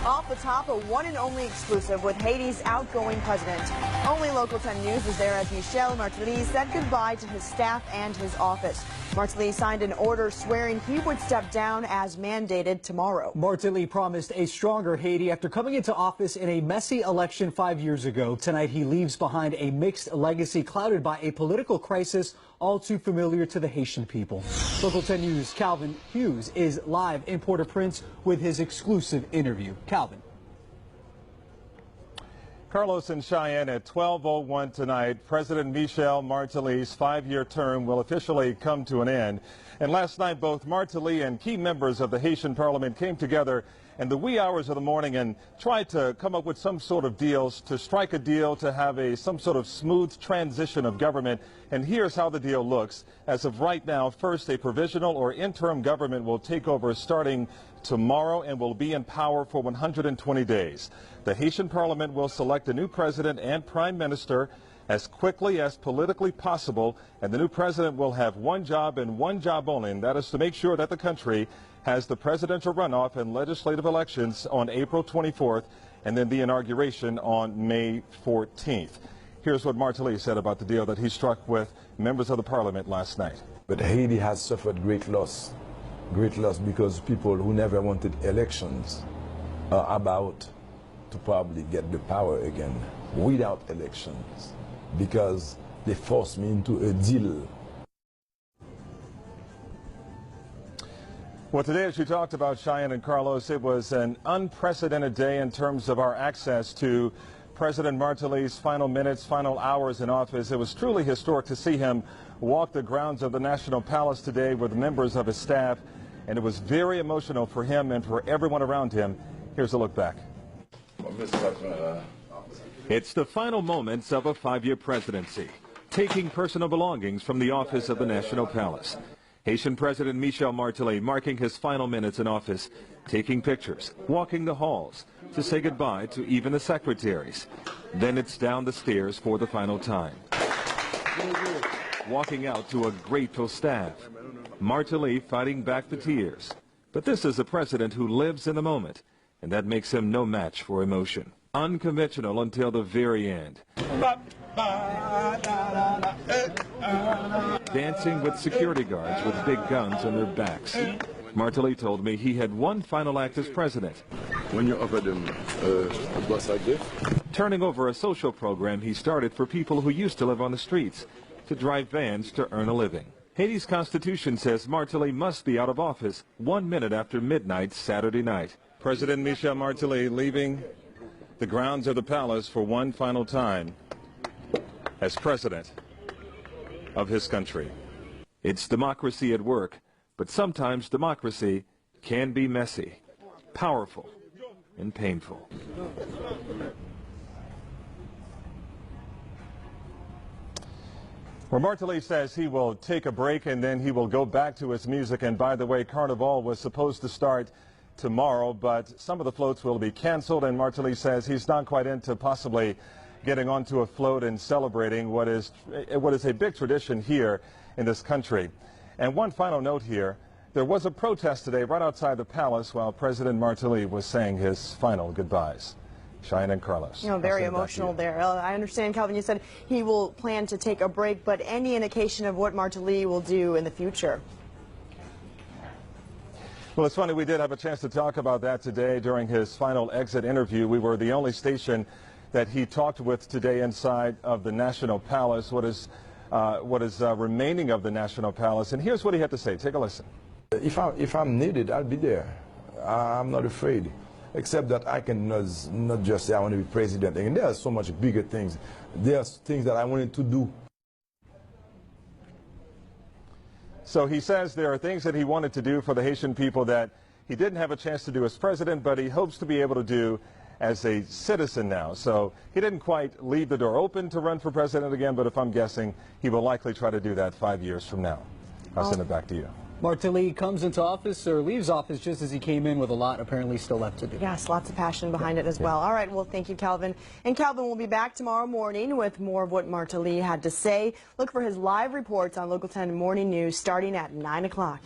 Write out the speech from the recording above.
Off the top, a one and only exclusive with Haiti's outgoing president. Only Local 10 News was there as Michel Martelly said goodbye to his staff and his office. Martelly signed an order swearing he would step down as mandated tomorrow. Martelly promised a stronger Haiti after coming into office in a messy election 5 years ago. Tonight he leaves behind a mixed legacy clouded by a political crisis all too familiar to the Haitian people. Local 10 News' Calvin Hughes is live in Port-au-Prince with his exclusive interview. Calvin. Carlos and Cheyenne at 12:01 tonight. President Michel Martelly's 5-year term will officially come to an end. And last night, both Martelly and key members of the Haitian parliament came together in the wee hours of the morning and tried to come up with some sort of deals, to strike a deal, to have some sort of smooth transition of government. And here's how the deal looks. As of right now, first, a provisional or interim government will take over starting tomorrow and will be in power for 120 days. The Haitian parliament will select a new president and prime minister as quickly as politically possible, and the new president will have one job and one job only, and that is to make sure that the country has the presidential runoff and legislative elections on April 24th and then the inauguration on May 14th. Here's what Martelly said about the deal that he struck with members of the parliament last night. But Haiti has suffered great loss because people who never wanted elections are about to probably get the power again without elections because they forced me into a deal. Well, today, as you talked about, Cheyenne and Carlos, it was an unprecedented day in terms of our access to President Martelly's final minutes, final hours in office. It was truly historic to see him walk the grounds of the National Palace today with members of his staff, and it was very emotional for him and for everyone around him. Here's a look back. It's the final moments of a 5-year presidency, taking personal belongings from the office of the National Palace. Haitian President Michel Martelly marking his final minutes in office, taking pictures, walking the halls to say goodbye to even the secretaries. Then it's down the stairs for the final time. Walking out to a grateful staff. Martelly fighting back the tears. But this is a president who lives in the moment, and that makes him no match for emotion. Unconventional until the very end. Dancing with security guards with big guns on their backs. Martelly told me he had one final act as president. When you offer them a bus like this? Turning over a social program he started for people who used to live on the streets, to drive vans to earn a living. Haiti's constitution says Martelly must be out of office 1 minute after midnight Saturday night. President Michel Martelly leaving the grounds of the palace for one final time as president of his country. It's democracy at work, but sometimes democracy can be messy, powerful, and painful. Well, Martelly says he will take a break and then he will go back to his music. And by the way, Carnival was supposed to start tomorrow, but some of the floats will be canceled, and Martelly says he's not quite into possibly getting onto a float and celebrating what is a big tradition here in this country. And one final note here, there was a protest today right outside the palace while President Martelly was saying his final goodbyes. Cheyenne and Carlos. You know, very emotional there. I understand, Calvin, you said he will plan to take a break, but any indication of what Martelly will do in the future? Well, it's funny, we did have a chance to talk about that today during his final exit interview. We were the only station that he talked with today inside of the National Palace, what is remaining of the National Palace. And here's what he had to say. Take a listen. If I'm needed, I'll be there. I'm not afraid. Except that I can not just say I want to be president. And there are so much bigger things. There are things that I wanted to do. So he says there are things that he wanted to do for the Haitian people that he didn't have a chance to do as president, but he hopes to be able to do as a citizen now. So he didn't quite leave the door open to run for president again, but if I'm guessing, he will likely try to do that 5 years from now. I'll send it back to you. Martelly comes into office or leaves office just as he came in, with a lot apparently still left to do. Yes, lots of passion behind it as well. All right, well, thank you, Calvin. And Calvin will be back tomorrow morning with more of what Martelly had to say. Look for his live reports on Local 10 Morning News starting at 9 o'clock.